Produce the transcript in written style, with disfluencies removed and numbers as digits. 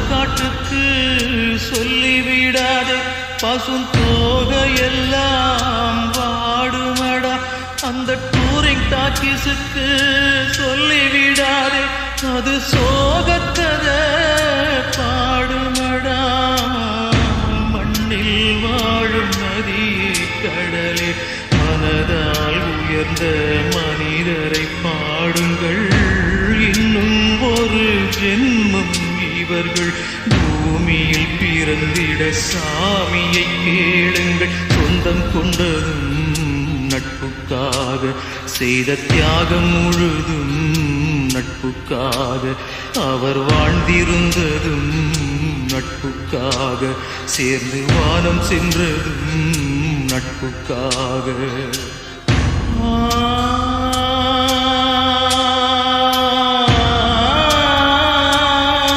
சுடுகாட்டுக்கு சொல்லிவிடாதே, பசும் தோகையெல்லாம் வாடுமடா. அந்த டூரிங் டாக்கிஸுக்கு சொல்லிவிடாதே, அது சோகத்ததை பாடுமடா. மண்ணில் வாழும் நதியே கடலே, மனதால் உயர்ந்த மனிதரை பாடுங்கள். இன்னும் ஒரு ஜென்மம் இவர்கள் பூமியில் பிறந்திட சாமியை கேளுங்கள். சொந்தம் கொண்டதும் நட்புக்காக, செய்த தியாகம் முழுதும் நட்புக்காக, அவர் வாழ்ந்திருந்ததும் நட்புக்காக, சேர்ந்து வானம் சென்றதும் நட்புக்காக.